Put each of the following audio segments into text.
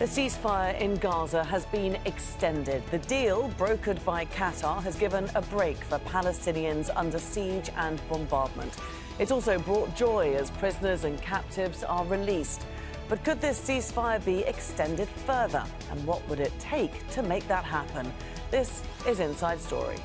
The ceasefire in Gaza has been extended. The deal, brokered by Qatar, has given a break for Palestinians under siege and bombardment. It's also brought joy as prisoners and captives are released. But could this ceasefire be extended further? And what would it take to make that happen? This is Inside Story.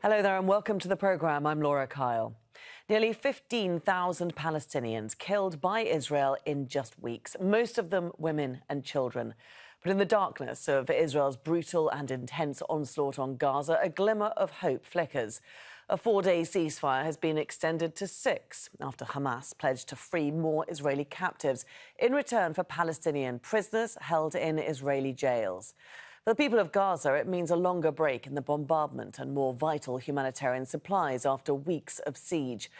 Hello there and welcome to the programme. I'm Laura Kyle. Nearly 15,000 Palestinians killed by Israel in just weeks, most of them women and children. But in the darkness of Israel's brutal and intense onslaught on Gaza, a glimmer of hope flickers. A 4-day ceasefire has been extended to 6 after Hamas pledged to free more Israeli captives in return for Palestinian prisoners held in Israeli jails. For the people of Gaza, it means a longer break in the bombardment and more vital humanitarian supplies after weeks of siege.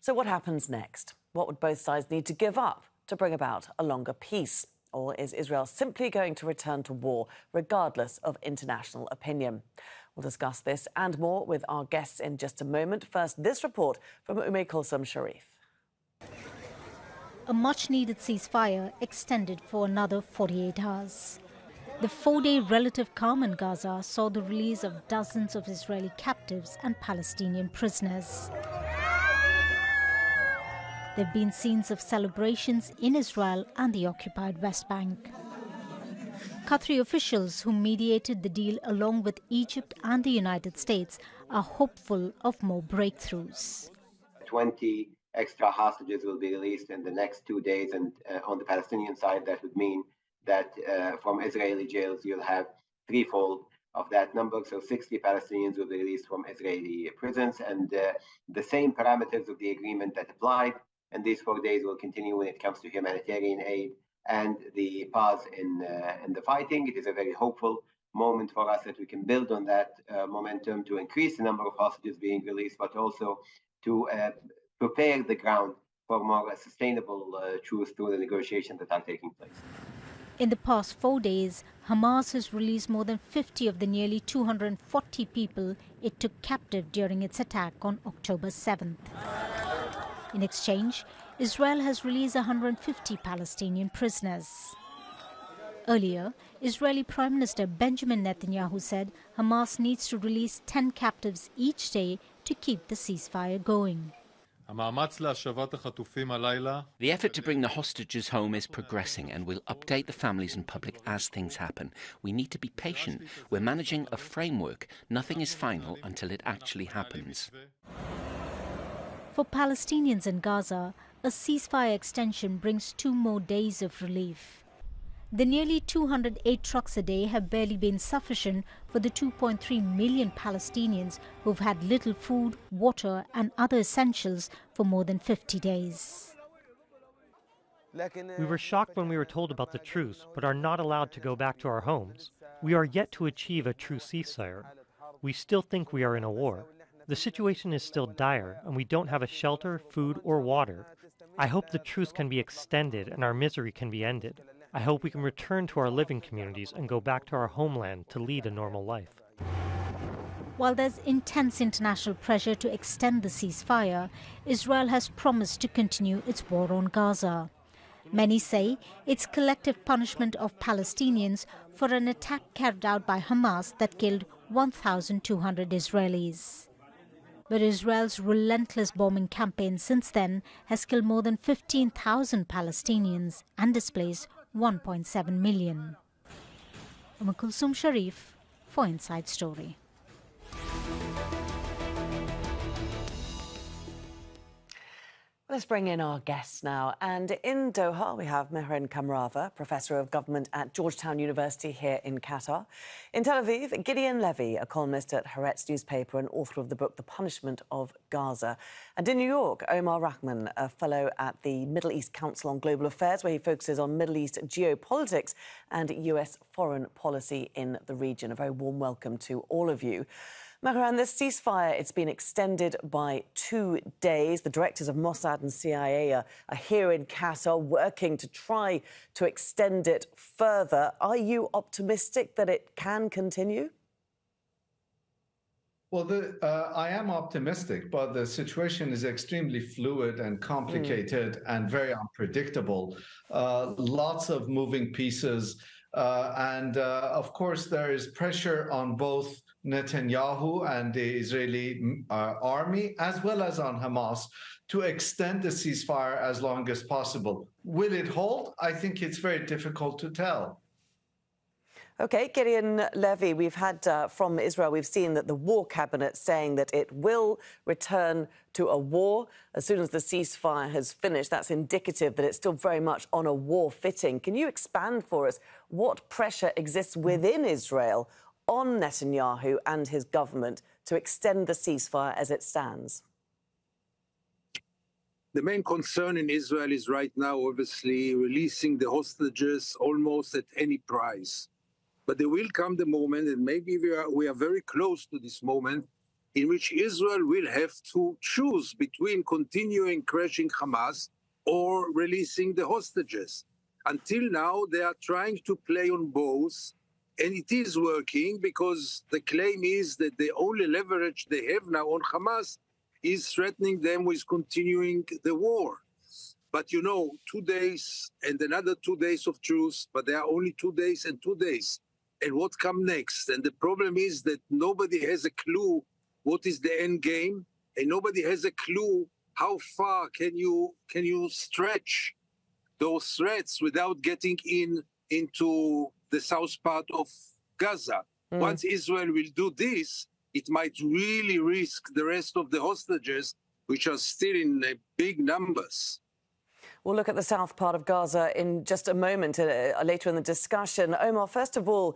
So what happens next? What would both sides need to give up to bring about a longer peace? Or is Israel simply going to return to war, regardless of international opinion? We'll discuss this and more with our guests in just a moment. First, this report from Kulsum Sharif. A much-needed ceasefire extended for another 48 hours. The 4-day relative calm in Gaza saw the release of dozens of Israeli captives and Palestinian prisoners. There have been scenes of celebrations in Israel and the occupied West Bank. Qatari officials who mediated the deal along with Egypt and the United States are hopeful of more breakthroughs. 20 extra hostages will be released in the next 2 days, and on the Palestinian side that would mean that from Israeli jails you'll have threefold of that number, so 60 Palestinians will be released from Israeli prisons, and the same parameters of the agreement that applied, and these 4 days will continue when it comes to humanitarian aid and the pause in the fighting. It is a very hopeful moment for us that we can build on that momentum to increase the number of hostages being released, but also to prepare the ground for more sustainable truce through the negotiations that are taking place. In the past 4 days, Hamas has released more than 50 of the nearly 240 people it took captive during its attack on October 7th. In exchange, Israel has released 150 Palestinian prisoners. Earlier, Israeli Prime Minister Benjamin Netanyahu said Hamas needs to release 10 captives each day to keep the ceasefire going. The effort to bring the hostages home is progressing, and we'll update the families and public as things happen. We need to be patient. We're managing a framework. Nothing is final until it actually happens. For Palestinians in Gaza, a ceasefire extension brings 2 more days of relief. The nearly 208 trucks a day have barely been sufficient for the 2.3 million Palestinians who've had little food, water and other essentials for more than 50 days. We were shocked when we were told about the truce, but are not allowed to go back to our homes. We are yet to achieve a true ceasefire. We still think we are in a war. The situation is still dire, and we don't have a shelter, food or water. I hope the truce can be extended and our misery can be ended. I hope we can return to our living communities and go back to our homeland to lead a normal life. While there's intense international pressure to extend the ceasefire, Israel has promised to continue its war on Gaza. Many say it's collective punishment of Palestinians for an attack carried out by Hamas that killed 1,200 Israelis. But Israel's relentless bombing campaign since then has killed more than 15,000 Palestinians and displaced 1.7 million. Kulsum Sharif for Inside Story. Let's bring in our guests now. And in Doha, we have Mehran Kamrava, Professor of Government at Georgetown University here in Qatar. In Tel Aviv, Gideon Levy, a columnist at Haaretz Newspaper and author of the book The Punishment of Gaza. And in New York, Omar Rahman, a fellow at the Middle East Council on Global Affairs, where he focuses on Middle East geopolitics and US foreign policy in the region. A very warm welcome to all of you. Mehran, this ceasefire, it's been extended by 2 days. The directors of Mossad and CIA are here in Qatar working to try to extend it further. Are you optimistic that it can continue? Well, I am optimistic, but the situation is extremely fluid and complicated and very unpredictable. Lots of moving pieces. Of course, there is pressure on both Netanyahu and the Israeli army, as well as on Hamas, to extend the ceasefire as long as possible. Will it hold? I think it's very difficult to tell. OK, Gideon Levy, we've had from Israel, we've seen that the war cabinet saying that it will return to a war as soon as the ceasefire has finished. That's indicative that it's still very much on a war footing. Can you expand for us what pressure exists within Israel on Netanyahu and his government to extend the ceasefire as it stands? The main concern in Israel is right now, obviously, releasing the hostages almost at any price. But there will come the moment, and maybe we are very close to this moment, in which Israel will have to choose between continuing crushing Hamas or releasing the hostages. Until now, they are trying to play on both, and it is working because the claim is that the only leverage they have now on Hamas is threatening them with continuing the war. But, you know, 2 days and another 2 days of truce, but there are only 2 days and 2 days. And what comes next? And the problem is that nobody has a clue what is the end game, and nobody has a clue how far can you stretch those threats without getting into the south part of Gaza. Once Israel will do this, it might really risk the rest of the hostages, which are still in big numbers. We'll look at the south part of Gaza in just a moment, later in the discussion. Omar, first of all,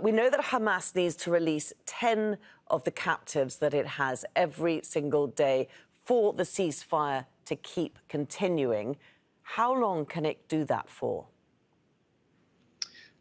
we know that Hamas needs to release 10 of the captives that it has every single day for the ceasefire to keep continuing. How long can it do that for?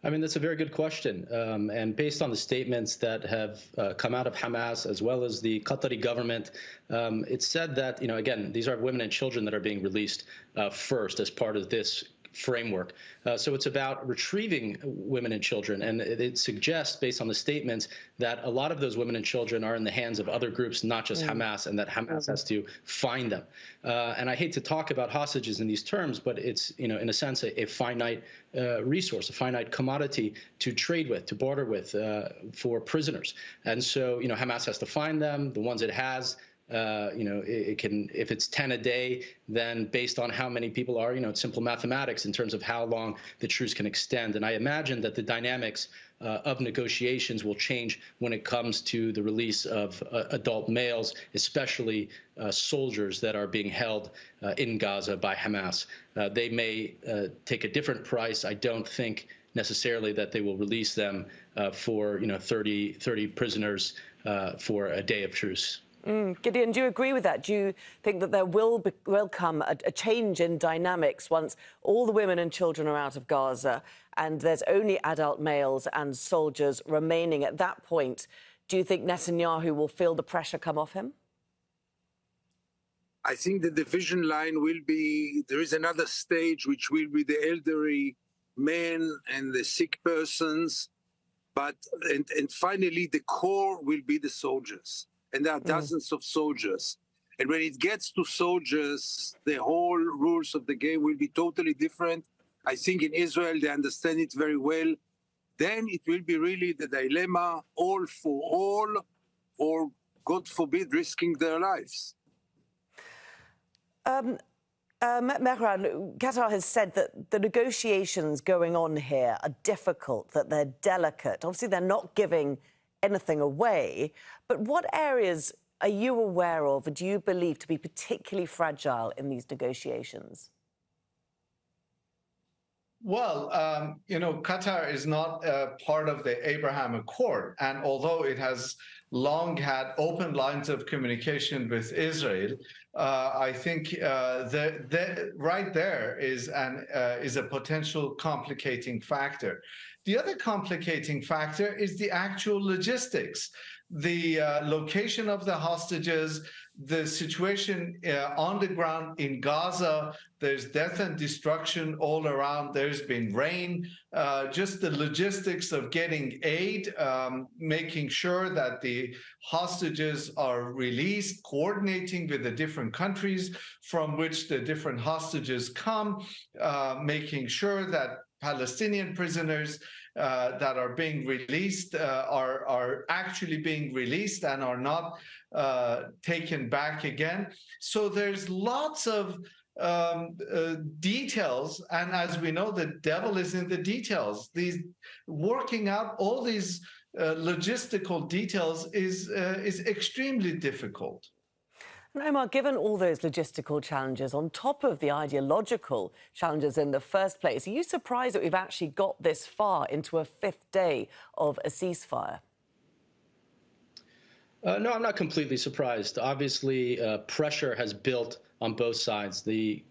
I mean, that's a very good question. And based on the statements that have come out of Hamas, as well as the Qatari government, it's said that, again, these are women and children that are being released first as part of this framework. So it's about retrieving women and children. And it suggests, based on the statements, that a lot of those women and children are in the hands of other groups, not just Hamas, and that Hamas has to find them. And I hate to talk about hostages in these terms, but it's, in a sense, a finite resource, a finite commodity to trade with, to barter with for prisoners. And so, Hamas has to find them, the ones it has. It can, if it's 10 a day, then based on how many people are, it's simple mathematics in terms of how long the truce can extend. And I imagine that the dynamics of negotiations will change when it comes to the release of adult males, especially soldiers that are being held in Gaza by Hamas. They may take a different price. I don't think necessarily that they will release them for 30 prisoners for a day of truce. Gideon, do you agree with that? Do you think that there will come a change in dynamics once all the women and children are out of Gaza and there's only adult males and soldiers remaining? At that point, do you think Netanyahu will feel the pressure come off him? I think the division line will be, there is another stage which will be the elderly men and the sick persons, and finally the core will be the soldiers. And there are dozens of soldiers. And when it gets to soldiers, the whole rules of the game will be totally different. I think in Israel, they understand it very well. Then it will be really the dilemma, all for all, or God forbid, risking their lives. Mehran, Qatar has said that the negotiations going on here are difficult, that they're delicate. Obviously, they're not giving anything away, but what areas are you aware of or do you believe to be particularly fragile in these negotiations? Well, Qatar is not part of the Abraham Accord, and although it has long had open lines of communication with Israel, I think right there is a potential complicating factor. The other complicating factor is the actual logistics, the location of the hostages, the situation on the ground in Gaza. There's death and destruction all around. There's been rain. Just the logistics of getting aid, making sure that the hostages are released, coordinating with the different countries from which the different hostages come, making sure that Palestinian prisoners that are being released are actually being released and are not taken back again. So there's lots of details, and as we know, the devil is in the details. These working out all these logistical details is extremely difficult. And Omar, given all those logistical challenges on top of the ideological challenges in the first place, are you surprised that we've actually got this far into a fifth day of a ceasefire? No, I'm not completely surprised. Obviously, pressure has built on both sides. The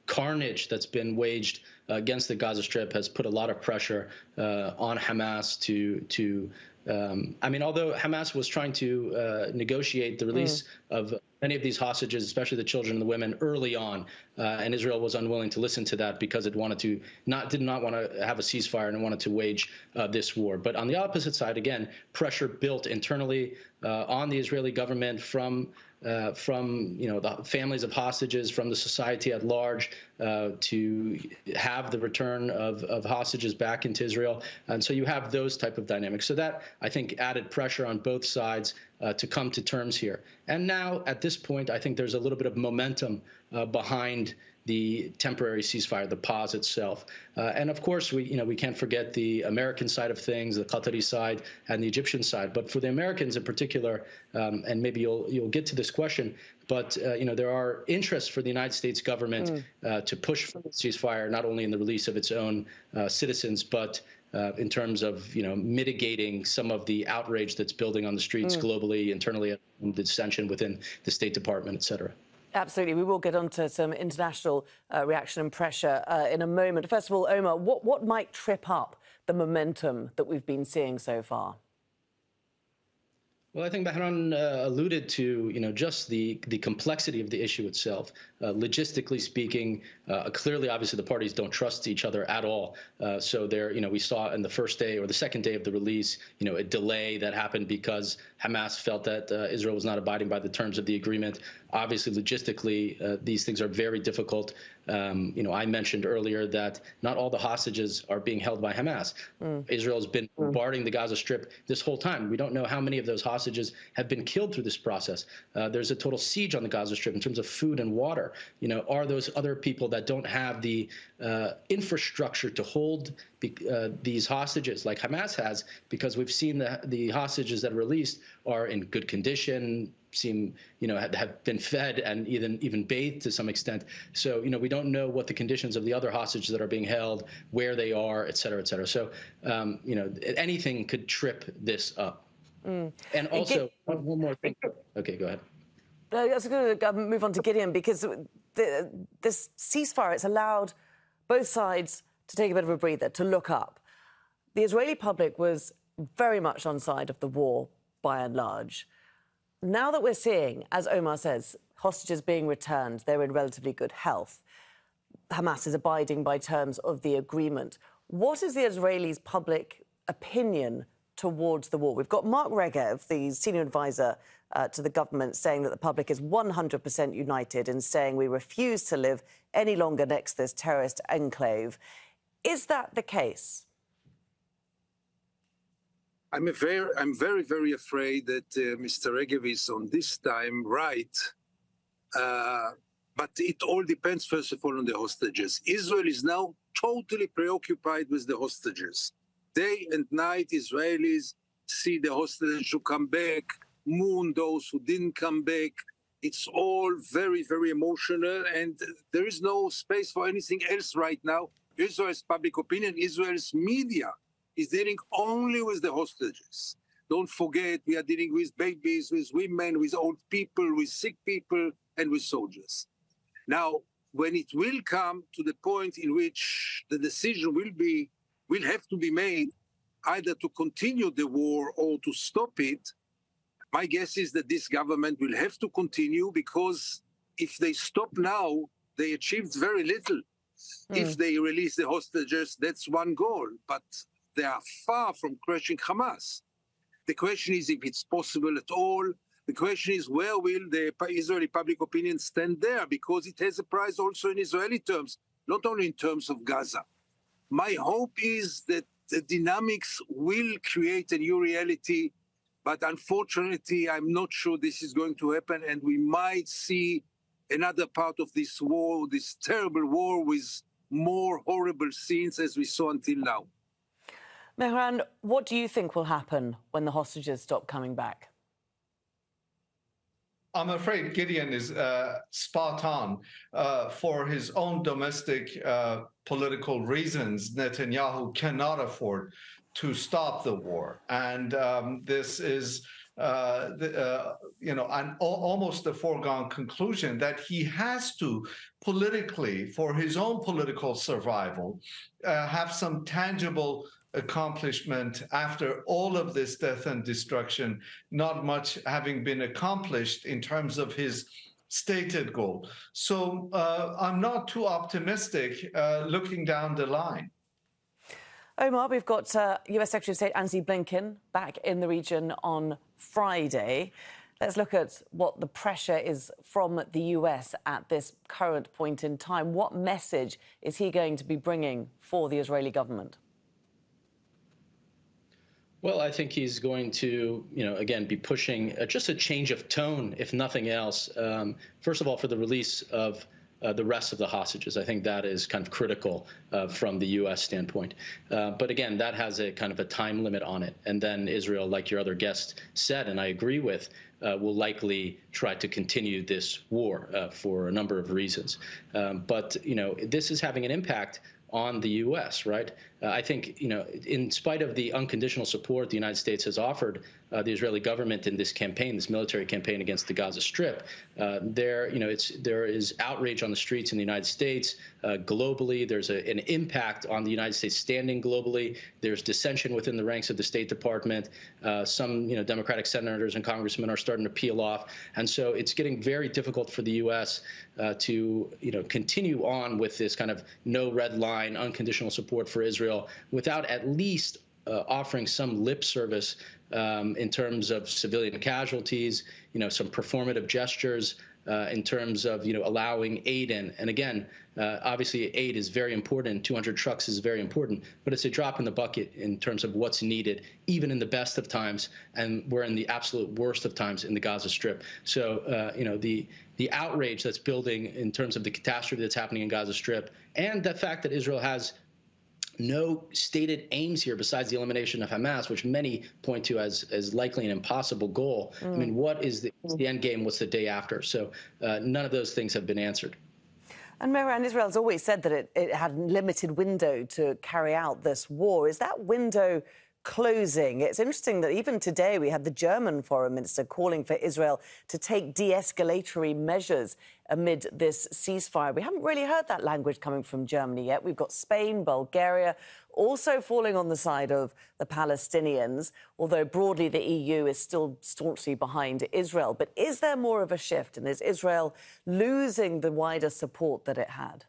carnage that's been waged against the Gaza Strip has put a lot of pressure on Hamas to although Hamas was trying to negotiate the release of many of these hostages, especially the children and the women, early on, and Israel was unwilling to listen to that because it did not want to have a ceasefire and wanted to wage this war. But on the opposite side, again, pressure built internally on the Israeli government from the families of hostages, from the society at large, to have the return of hostages back into Israel. And so you have those type of dynamics. So that, I think, added pressure on both sides to come to terms here. And now, at this point, I think there's a little bit of momentum behind the temporary ceasefire, the pause itself. And of course, we can't forget the American side of things, the Qatari side, and the Egyptian side. But for the Americans in particular, and maybe you'll get to this question, but there are interests for the United States government to push for the ceasefire, not only in the release of its own citizens, but in terms of mitigating some of the outrage that's building on the streets globally, internally, the dissension within the State Department, et cetera. Absolutely. We will get on to some international reaction and pressure in a moment. First of all, Omar, what might trip up the momentum that we've been seeing so far? Well, I think Mehran alluded to, just the complexity of the issue itself. Logistically speaking, clearly, obviously, the parties don't trust each other at all. So there, we saw in the first day or the second day of the release, a delay that happened because Hamas felt that Israel was not abiding by the terms of the agreement. Obviously, logistically, these things are very difficult. I mentioned earlier that not all the hostages are being held by Hamas. Israel has been bombarding the Gaza Strip this whole time. We don't know how many of those hostages have been killed through this process. There's a total siege on the Gaza Strip in terms of food and water. Are those other people that don't have the infrastructure to hold these hostages like Hamas has? Because we've seen the hostages that are released are in good condition, seem, have been fed and even bathed to some extent. So, we don't know what the conditions of the other hostages that are being held, where they are, et cetera, et cetera. So, anything could trip this up. And also, one more thing. Okay, go ahead. I was going to move on to Gideon, because this ceasefire, it's allowed both sides to take a bit of a breather, to look up. The Israeli public was very much on side of the war, by and large. Now that we're seeing, as Omar says, hostages being returned, they're in relatively good health. Hamas is abiding by terms of the agreement. What is the Israelis' public opinion towards the war? We've got Mark Regev, the senior advisor to the government, saying that the public is 100% united in saying we refuse to live any longer next to this terrorist enclave. Is that the case? I'm very, very afraid that Mr. Regev is on this time right. But it all depends, first of all, on the hostages. Israel is now totally preoccupied with the hostages. Day and night, Israelis see the hostages who come back, mourn those who didn't come back. It's all very, very emotional, and there is no space for anything else right now. Israel's public opinion, Israel's media is dealing only with the hostages. Don't forget, we are dealing with babies, with women, with old people, with sick people. and with soldiers. Now, when it will come to the point in which the decision will have to be made either to continue the war or to stop it, my guess is that this government will have to continue, because if they stop now, they achieved very little. If they release the hostages, that's one goal, but they are far from crushing Hamas. The question is if it's possible at all. The question is, where will the Israeli public opinion stand there? Because it has a price also in Israeli terms, not only in terms of Gaza. My hope is that the dynamics will create a new reality, but unfortunately, I'm not sure this is going to happen, and we might see another part of this war, this terrible war, with more horrible scenes as we saw until now. Mehran, what do you think will happen when the hostages stop coming back? I'm afraid Gideon is spot on. For his own domestic political reasons, Netanyahu cannot afford to stop the war. And this is almost a foregone conclusion that he has to politically, for his own political survival, have some tangible accomplishment after all of this death and destruction, not much having been accomplished in terms of his stated goal. So I'm not too optimistic looking down the line. Omar, we've got US Secretary of State Antony Blinken back in the region on Friday. Let's look at what the pressure is from the US at this current point in time. What message is he going to be bringing for the Israeli government? Well, I think he's going to, again, be pushing just a change of tone, if nothing else. First of all, for the release of the rest of the hostages. I think that is kind of critical from the U.S. standpoint. But again, that has a kind of a time limit on it. And then Israel, like your other guest said, and I agree with, will likely try to continue this war for a number of reasons. But, this is having an impact on the U.S., right? I think, in spite of the unconditional support the United States has offered the Israeli government in this campaign, this military campaign against the Gaza Strip, there is outrage on the streets in the United States, globally. There's an impact on the United States standing globally. There's dissension within the ranks of the State Department. Some, Democratic senators and congressmen are starting to peel off, and so it's getting very difficult for the U.S. To, continue on with this kind of no red line, unconditional support for Israel without at least offering some lip service in terms of civilian casualties, some performative gestures in terms of, allowing aid in. And again, obviously aid is very important. 200 trucks is very important, but it's a drop in the bucket in terms of what's needed, even in the best of times. And we're in the absolute worst of times in the Gaza Strip. So, the outrage that's building in terms of the catastrophe that's happening in Gaza Strip, and the fact that Israel has no stated aims here besides the elimination of Hamas, which many point to as likely an impossible goal. I mean, what is the end game? What's the day after? So none of those things have been answered. And Mehran, Israel's always said that it had a limited window to carry out this war. Is that window closing? It's interesting that even today we had the German foreign minister calling for Israel to take de-escalatory measures amid this ceasefire. We haven't really heard that language coming from Germany yet. We've got Spain, Bulgaria also falling on the side of the Palestinians, although broadly the EU is still staunchly behind Israel. But is there more of a shift, and is Israel losing the wider support that it had?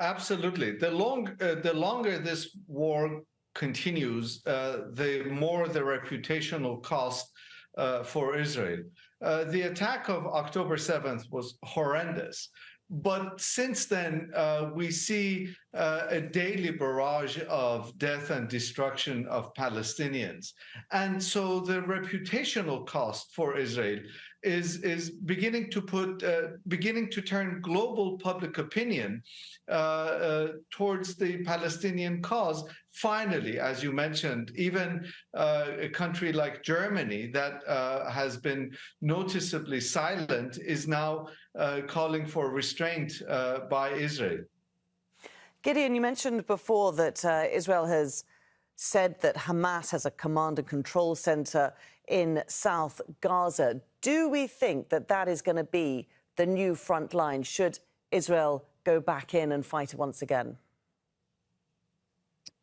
Absolutely. The longer this war continues, the more the reputational cost for Israel. The attack of October 7th was horrendous. But since then, we see a daily barrage of death and destruction of Palestinians. And so the reputational cost for Israel is beginning to turn global public opinion towards the Palestinian cause. Finally, as you mentioned, even a country like Germany that has been noticeably silent is now calling for restraint by Israel. Gideon, you mentioned before that Israel has said that Hamas has a command and control centre in South Gaza. Do we think that that is going to be the new front line should Israel go back in and fight once again?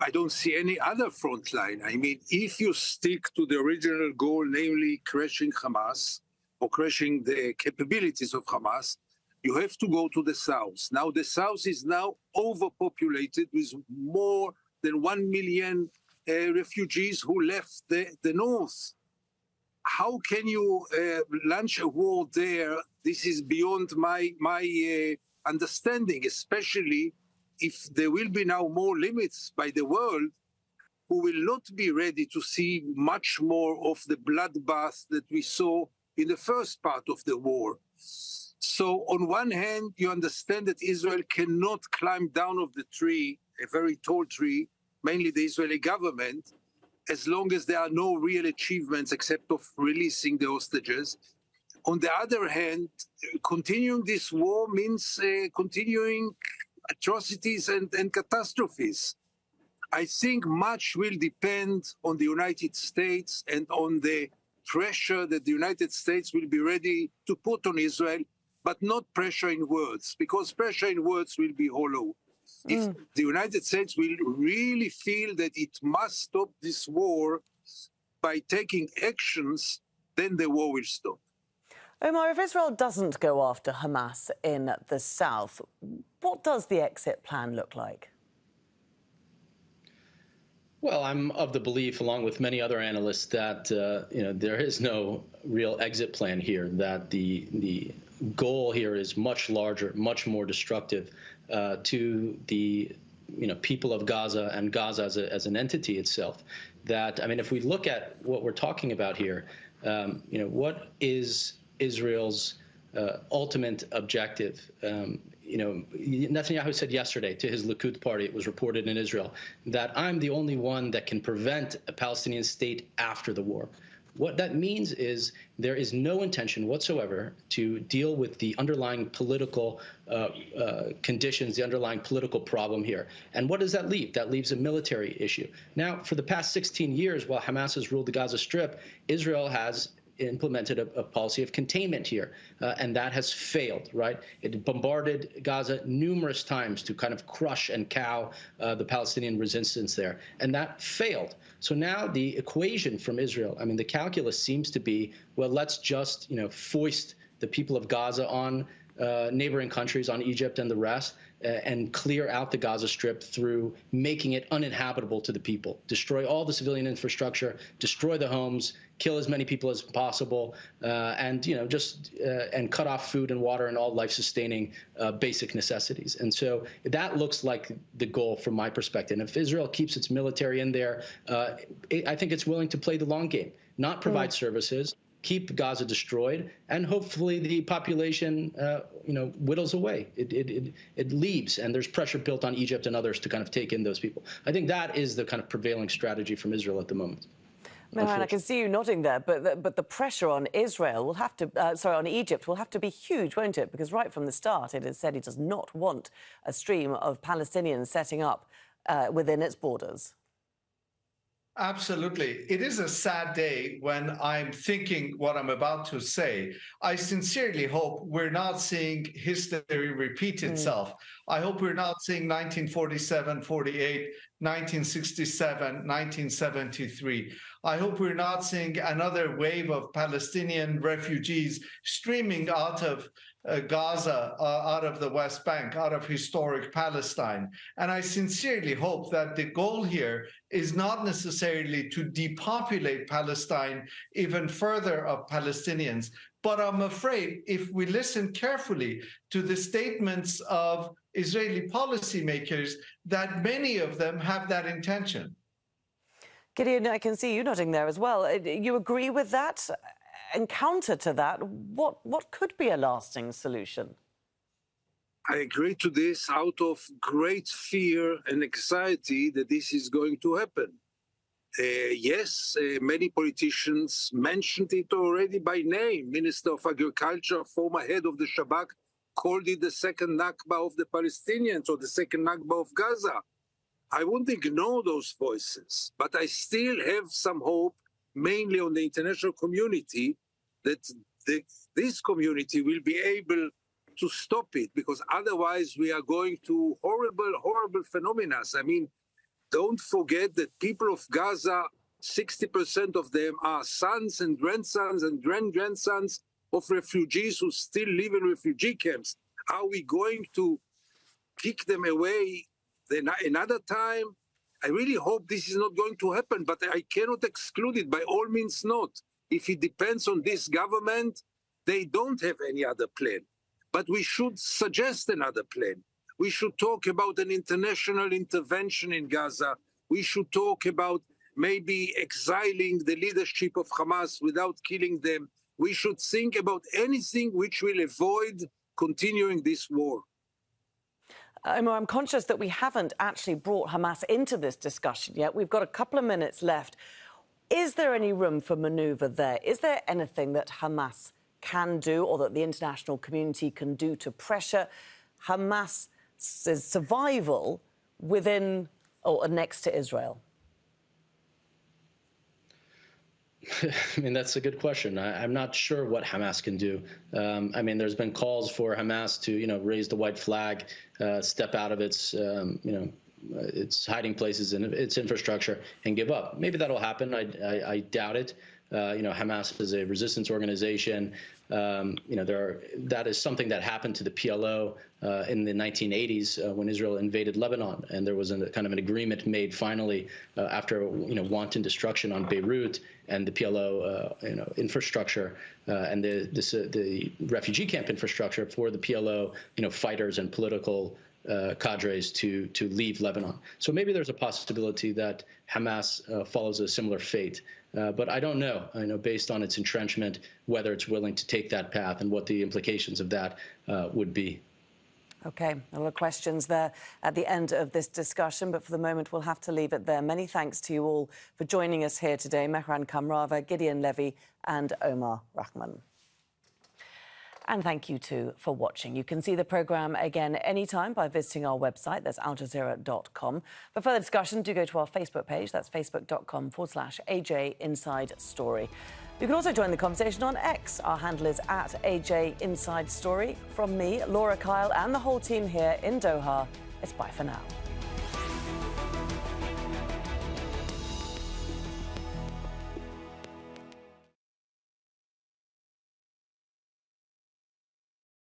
I don't see any other front line. I mean, if you stick to the original goal, namely crushing Hamas or crushing the capabilities of Hamas, you have to go to the south. Now, the south is now overpopulated with more than 1 million refugees who left the north. How can you launch a war there? This is beyond my understanding, especially if there will be now more limits by the world, who will not be ready to see much more of the bloodbath that we saw in the first part of the war. So on one hand, you understand that Israel cannot climb down of the tree, a very tall tree, mainly the Israeli government, as long as there are no real achievements except of releasing the hostages. On the other hand, continuing this war means continuing atrocities and catastrophes. I think much will depend on the United States and on the pressure that the United States will be ready to put on Israel, but not pressure in words, because pressure in words will be hollow. If the United States will really feel that it must stop this war by taking actions, then the war will stop. Omar, if Israel doesn't go after Hamas in the south, what does the exit plan look like? Well, I'm of the belief, along with many other analysts, that there is no real exit plan here. That the goal here is much larger, much more destructive to the people of Gaza and Gaza as an entity itself. That, I mean, if we look at what we're talking about here, what is Israel's ultimate objective? Netanyahu said yesterday to his Likud party, it was reported in Israel, that I'm the only one that can prevent a Palestinian state after the war. What that means is there is no intention whatsoever to deal with the underlying political conditions, the underlying political problem here. And what does that leave? That leaves a military issue. Now, for the past 16 years, while Hamas has ruled the Gaza Strip, Israel has implemented a policy of containment here, and that has failed, right? It bombarded Gaza numerous times to kind of crush and cow the Palestinian resistance there, and that failed. So now the equation from Israel, I mean, the calculus seems to be, well, let's just, foist the people of Gaza on neighboring countries, on Egypt and the rest, and clear out the Gaza Strip through making it uninhabitable to the people, destroy all the civilian infrastructure, destroy the homes, kill as many people as possible, and and cut off food and water and all life-sustaining basic necessities. And so that looks like the goal from my perspective. And if Israel keeps its military in there, I think it's willing to play the long game, not provide services, keep Gaza destroyed, and hopefully the population, whittles away. It leaves, and there's pressure built on Egypt and others to kind of take in those people. I think that is the kind of prevailing strategy from Israel at the moment. Mehran, I can see you nodding there, but the pressure on Israel will have to, on Egypt will have to be huge, won't it? Because right from the start, it has said it does not want a stream of Palestinians setting up within its borders. Absolutely. It is a sad day when I'm thinking what I'm about to say. I sincerely hope we're not seeing history repeat itself. I hope we're not seeing 1947, 48, 1967, 1973. I hope we're not seeing another wave of Palestinian refugees streaming out of Gaza, out of the West Bank, out of historic Palestine. And I sincerely hope that the goal here is not necessarily to depopulate Palestine even further of Palestinians. But I'm afraid if we listen carefully to the statements of Israeli policymakers, that many of them have that intention. Gideon, I can see you nodding there as well. You agree with that? And counter to that, what could be a lasting solution? I agree to this out of great fear and anxiety that this is going to happen. Yes, many politicians mentioned it already by name. Minister of Agriculture, former head of the Shabak, called it the second Nakba of the Palestinians or the second Nakba of Gaza. I won't ignore those voices, but I still have some hope, mainly on the international community, that this community will be able to stop it, because otherwise we are going to horrible, horrible phenomena. I mean, don't forget that people of Gaza, 60% of them are sons and grandsons and grand-grandsons of refugees who still live in refugee camps. Are we going to kick them away another time? I really hope this is not going to happen, but I cannot exclude it, by all means not. If it depends on this government, they don't have any other plan. But we should suggest another plan. We should talk about an international intervention in Gaza. We should talk about maybe exiling the leadership of Hamas without killing them. We should think about anything which will avoid continuing this war. Omar, I'm conscious that we haven't actually brought Hamas into this discussion yet. We've got a couple of minutes left. Is there any room for manoeuvre there? Is there anything that Hamas can do, or that the international community can do, to pressure Hamas's survival within or next to Israel? I mean, that's a good question. I'm not sure what Hamas can do. I mean, there's been calls for Hamas to, raise the white flag, step out of its, its hiding places and its infrastructure and give up. Maybe that'll happen. I doubt it. Hamas is a resistance organization. That is something that happened to the PLO in the 1980s when Israel invaded Lebanon, and there was kind of an agreement made finally after wanton destruction on Beirut and the PLO infrastructure and the refugee camp infrastructure for the PLO fighters and political cadres to leave Lebanon. So maybe there's a possibility that Hamas follows a similar fate. But I don't know, based on its entrenchment, whether it's willing to take that path and what the implications of that would be. OK, a lot of questions there at the end of this discussion, but for the moment we'll have to leave it there. Many thanks to you all for joining us here today. Mehran Kamrava, Gideon Levy and Omar Rahman. And thank you, too, for watching. You can see the programme again anytime by visiting our website. That's aljazeera.com. For further discussion, do go to our Facebook page. That's facebook.com/AJ Inside Story. You can also join the conversation on X. Our handle is @AJ Inside Story. From me, Laura Kyle, and the whole team here in Doha, it's bye for now.